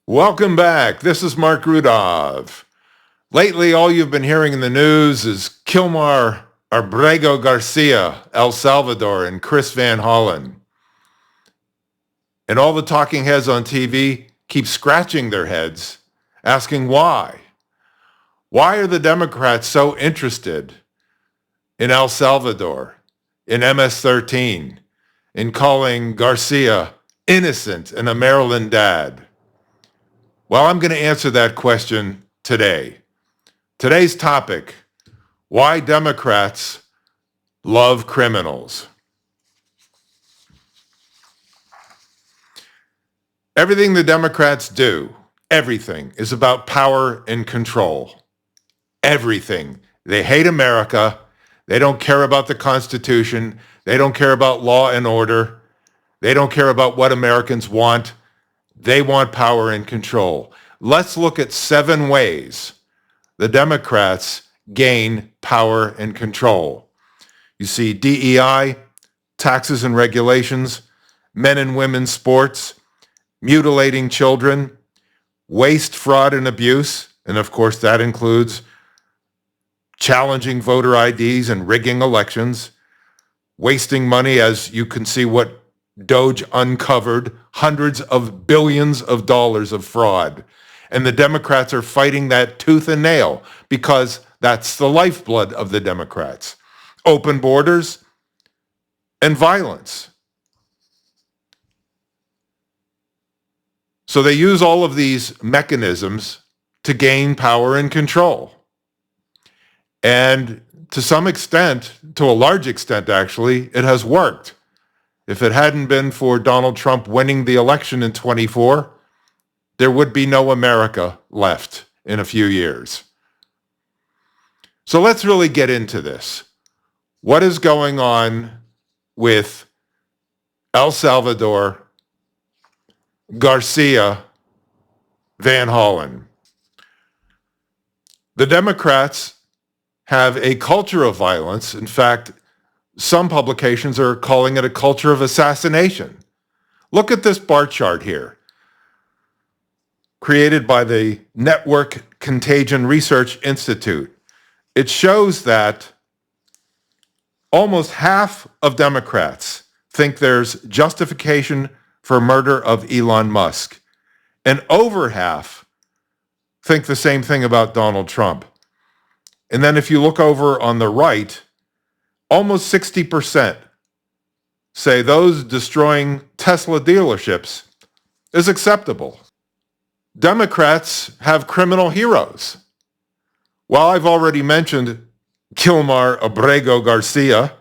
Welcome back. This is Mark Rudov. Lately, all you've been hearing in the news is Kilmar Abrego Garcia, El Salvador, and Chris Van Hollen. And all the talking heads on TV keep scratching their heads, asking why. Why are the Democrats so interested in El Salvador, in MS-13, in calling Garcia innocent and a Maryland dad? Well, I'm going to answer that question today. Today's topic, why Democrats love criminals. Everything the Democrats do, everything, is about power and control. Everything. They hate America. They don't care about the Constitution. They don't care about law and order. They don't care about what Americans want. They want power and control. Let's look at 7 ways the Democrats gain power and control. You see DEI, taxes and regulations, men and women's sports, mutilating children, waste, fraud, and abuse, and of course that includes challenging voter IDs and rigging elections, wasting money, as you can see what Doge uncovered, hundreds of billions of dollars of fraud. And the Democrats are fighting that tooth and nail because that's the lifeblood of the Democrats. Open borders and violence. So they use all of these mechanisms to gain power and control. And to some extent, to a large extent actually, it has worked. If it hadn't been for Donald Trump winning the election in 24, there would be no America left in a few years. So let's really get into this. What is going on with El Salvador, Garcia, Van Hollen? The Democrats have a culture of violence. In fact, some publications are calling it a culture of assassination. Look at this bar chart here, created by the Network Contagion Research Institute. It shows that almost half of Democrats think there's justification for murder of Elon Musk, and over half think the same thing about Donald Trump. And then if you look over on the right, almost 60% say those destroying Tesla dealerships is acceptable. Democrats have criminal heroes. Well, I've already mentioned Kilmar Abrego Garcia,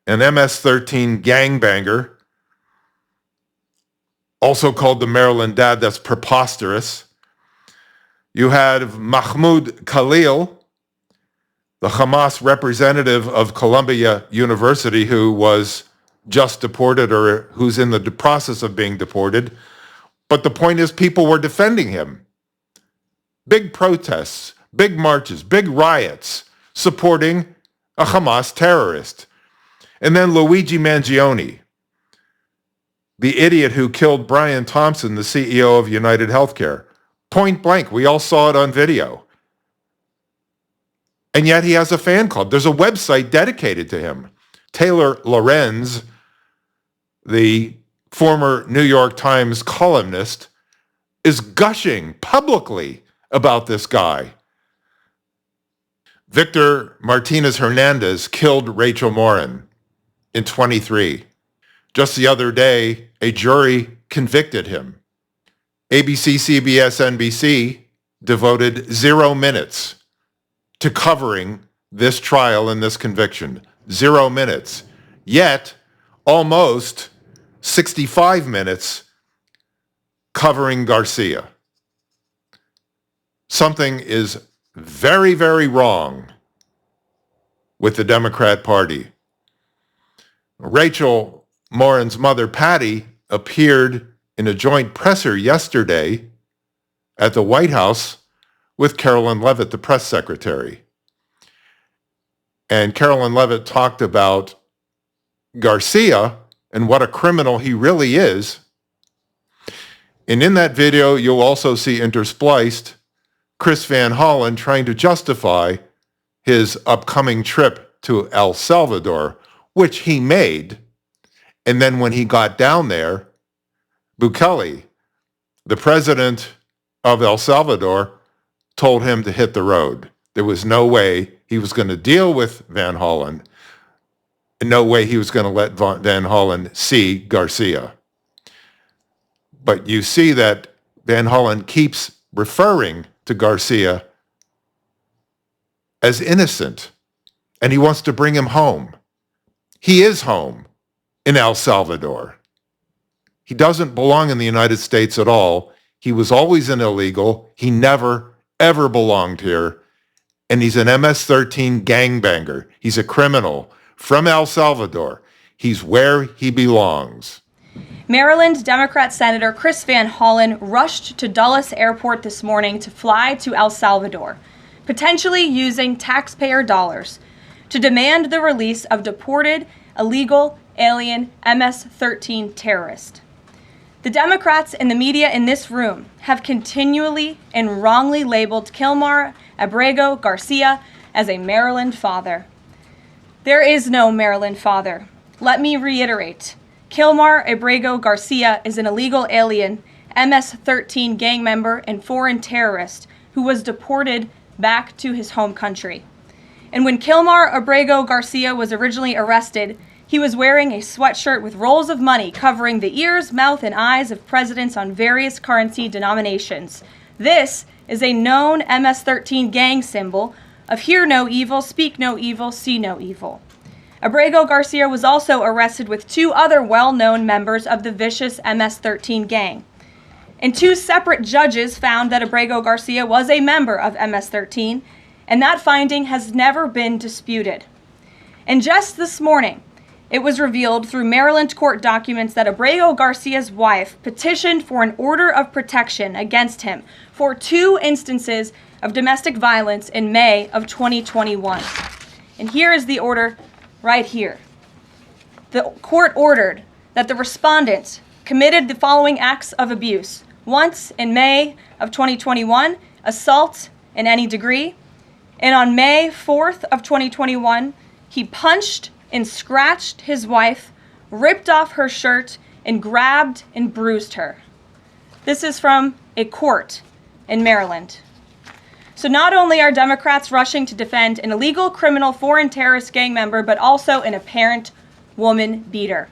an MS-13 gangbanger, also called the Maryland dad. That's preposterous. You had Mahmoud Khalil, the Hamas representative of Columbia University, who was just deported or who's in the process of being deported. But the point is, people were defending him. Big protests, big marches, big riots supporting a Hamas terrorist. And then Luigi Mangione, the idiot who killed Brian Thompson, the CEO of United Healthcare. Point blank, we all saw it on video. And yet he has a fan club. There's a website dedicated to him. Taylor Lorenz, the former New York Times columnist, is gushing publicly about this guy. Victor Martinez Hernandez killed Rachel Morin in 23. Just the other day, a jury convicted him. ABC, CBS, NBC devoted 0 minutes to covering this trial and this conviction. 0 minutes. Yet, almost 65 minutes covering Garcia. Something is very, very wrong with the Democrat Party. Rachel Morin's mother, Patty, appeared in a joint presser yesterday at the White House with Carolyn Leavitt, the press secretary. And Carolyn Leavitt talked about Garcia and what a criminal he really is. And in that video, you'll also see interspliced Chris Van Hollen trying to justify his upcoming trip to El Salvador, which he made. And then when he got down there, Bukele, the president of El Salvador, told him to hit the road. There was no way he was going to deal with Van Hollen, and no way he was going to let Van Hollen see Garcia. But you see that Van Hollen keeps referring to Garcia as innocent, and he wants to bring him home. He is home in El Salvador. He doesn't belong in the United States at all. He was always an illegal. He never, ever belonged here. And he's an MS-13 gangbanger. He's a criminal from El Salvador. He's where he belongs. Maryland Democrat Senator Chris Van Hollen rushed to Dulles Airport this morning to fly to El Salvador, potentially using taxpayer dollars, to demand the release of deported, illegal, alien MS-13 terrorist. The Democrats and the media in this room have continually and wrongly labeled Kilmar Abrego Garcia as a Maryland father. There is no Maryland father. Let me reiterate. Kilmar Abrego Garcia is an illegal alien, MS-13 gang member and foreign terrorist who was deported back to his home country. And when Kilmar Abrego Garcia was originally arrested, he was wearing a sweatshirt with rolls of money covering the ears, mouth, and eyes of presidents on various currency denominations. This is a known MS-13 gang symbol of hear no evil, speak no evil, see no evil. Abrego Garcia was also arrested with two other well-known members of the vicious MS-13 gang. And two separate judges found that Abrego Garcia was a member of MS-13, and that finding has never been disputed. And just this morning, it was revealed through Maryland court documents that Abrego Garcia's wife petitioned for an order of protection against him for 2 instances of domestic violence in May of 2021. And here is the order right here. The court ordered that the respondent committed the following acts of abuse. Once in May of 2021, assault in any degree. And on May 4th of 2021, he punched and scratched his wife, ripped off her shirt, and grabbed and bruised her. This is from a court in Maryland. So not only are Democrats rushing to defend an illegal criminal foreign terrorist gang member, but also an apparent woman beater.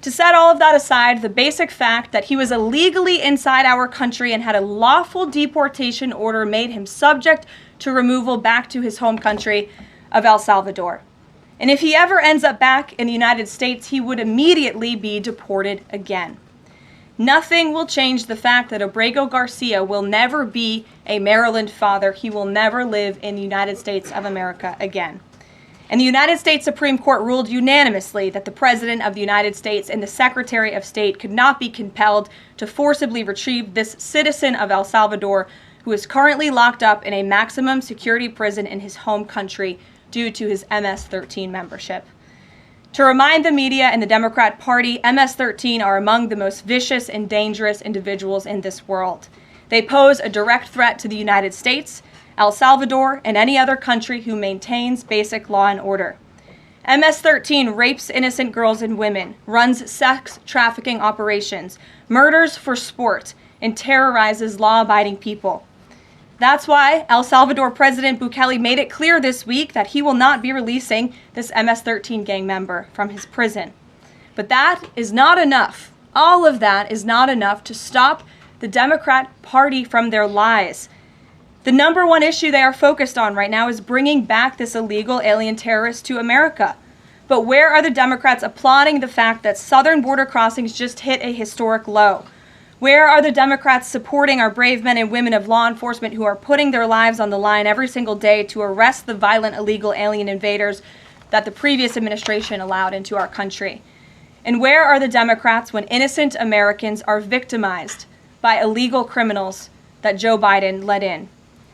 To set all of that aside, the basic fact that he was illegally inside our country and had a lawful deportation order made him subject to removal back to his home country of El Salvador. And if he ever ends up back in the United States, he would immediately be deported again. Nothing will change the fact that Abrego Garcia will never be a Maryland father. He will never live in the United States of America again. And the United States Supreme Court ruled unanimously that the President of the United States and the Secretary of State could not be compelled to forcibly retrieve this citizen of El Salvador who is currently locked up in a maximum security prison in his home country due to his MS-13 membership. To remind the media and the Democrat Party, MS-13 are among the most vicious and dangerous individuals in this world. They pose a direct threat to the United States, El Salvador, and any other country who maintains basic law and order. MS-13 rapes innocent girls and women, runs sex trafficking operations, murders for sport, and terrorizes law-abiding people. That's why El Salvador President Bukele made it clear this week that he will not be releasing this MS-13 gang member from his prison. But that is not enough. All of that is not enough to stop the Democrat Party from their lies. The number one issue they are focused on right now is bringing back this illegal alien terrorist to America. But where are the Democrats applauding the fact that southern border crossings just hit a historic low? Where are the Democrats supporting our brave men and women of law enforcement who are putting their lives on the line every single day to arrest the violent illegal alien invaders that the previous administration allowed into our country? And where are the Democrats when innocent Americans are victimized by illegal criminals that Joe Biden let in?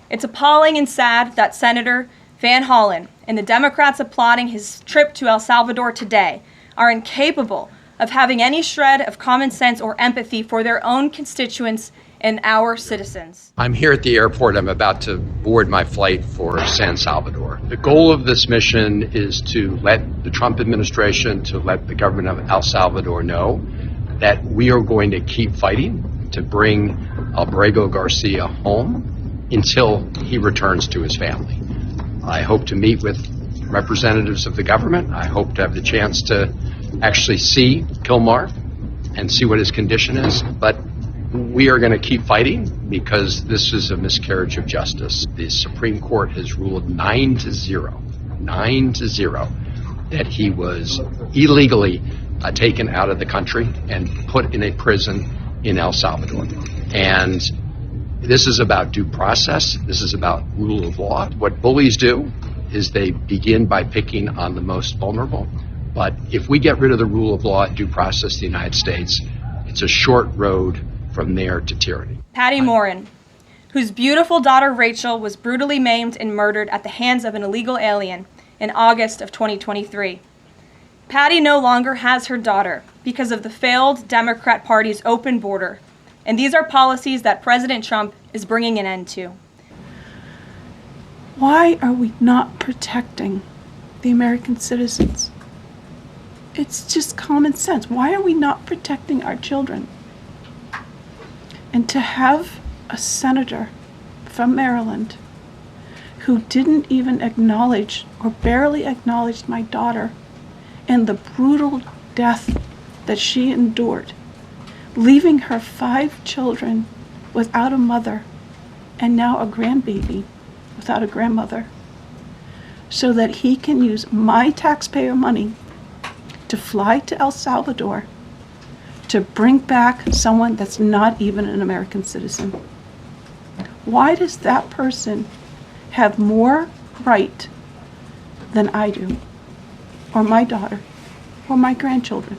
It's appalling and sad that Senator Van Hollen and the Democrats applauding his trip to El Salvador today are incapable of having any shred of common sense or empathy for their own constituents and our citizens. I'm here at the airport. I'm about to board my flight for San Salvador. The goal of this mission is to let the Trump administration, to let the government of El Salvador know that we are going to keep fighting to bring Albrego Garcia home until he returns to his family. I hope to meet with representatives of the government. I hope to have the chance to actually see Kilmar and see what his condition is. But we are going to keep fighting because this is a miscarriage of justice. The Supreme Court has ruled 9-0, that he was illegally taken out of the country and put in a prison in El Salvador. And this is about due process. This is about rule of law. What bullies do is they begin by picking on the most vulnerable. But if we get rid of the rule of law and due process in the United States, it's a short road from there to tyranny. Patty Morin, whose beautiful daughter Rachel was brutally maimed and murdered at the hands of an illegal alien in August of 2023. Patty no longer has her daughter because of the failed Democrat Party's open border, and these are policies that President Trump is bringing an end to. Why are we not protecting the American citizens? It's just common sense. Why are we not protecting our children? And to have a senator from Maryland who didn't even acknowledge or barely acknowledged my daughter and the brutal death that she endured, leaving her 5 children without a mother and now a grandbaby without a grandmother, so that he can use my taxpayer money to fly to El Salvador to bring back someone that's not even an American citizen. Why does that person have more right than I do, or my daughter, or my grandchildren?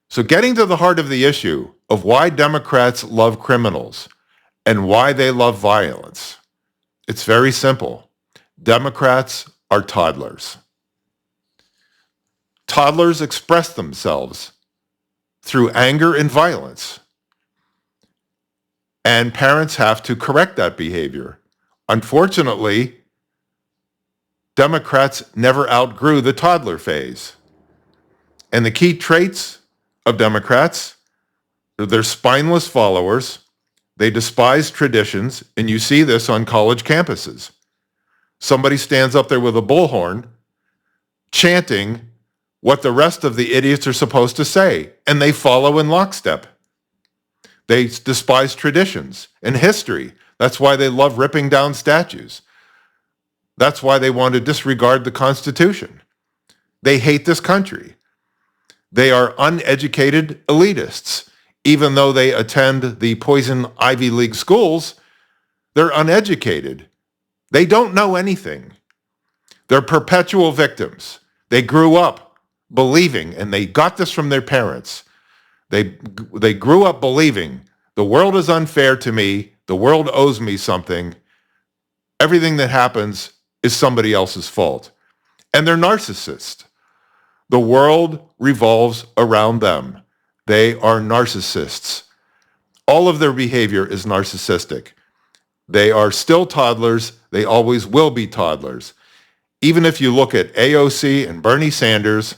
So getting to the heart of the issue of why Democrats love criminals and why they love violence, it's very simple. Democrats are toddlers. Toddlers express themselves through anger and violence. And parents have to correct that behavior. Unfortunately, Democrats never outgrew the toddler phase. And the key traits of Democrats are they're spineless followers. They despise traditions, and you see this on college campuses. Somebody stands up there with a bullhorn chanting what the rest of the idiots are supposed to say, and they follow in lockstep. They despise traditions and history. That's why they love ripping down statues. That's why they want to disregard the Constitution. They hate this country. They are uneducated elitists. Even though they attend the poison Ivy League schools, they're uneducated. They don't know anything. They're perpetual victims. They grew up believing, and they got this from their parents. They grew up believing the world is unfair to me. The world owes me something. Everything that happens is somebody else's fault. And they're narcissists. The world revolves around them. They are narcissists. All of their behavior is narcissistic. They are still toddlers. They always will be toddlers. Even if you look at AOC and Bernie Sanders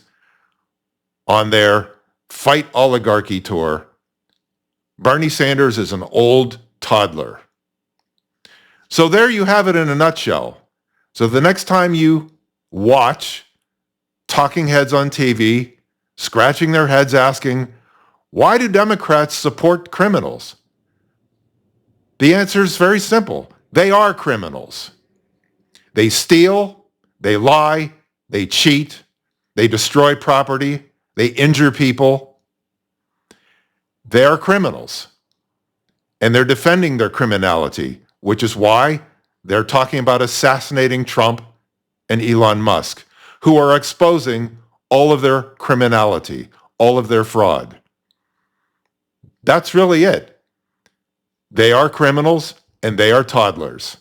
on their Fight Oligarchy tour, Bernie Sanders is an old toddler. So there you have it in a nutshell. So the next time you watch talking heads on TV, scratching their heads asking, why do Democrats support criminals? The answer is very simple. They are criminals. They steal, they lie, they cheat, they destroy property, they injure people. They are criminals. And they're defending their criminality, which is why they're talking about assassinating Trump and Elon Musk, who are exposing all of their criminality, all of their fraud. That's really it. They are criminals and they are toddlers.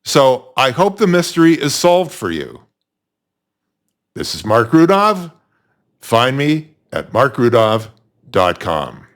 So I hope the mystery is solved for you. This is Mark Rudov, Find me at markrudov.com.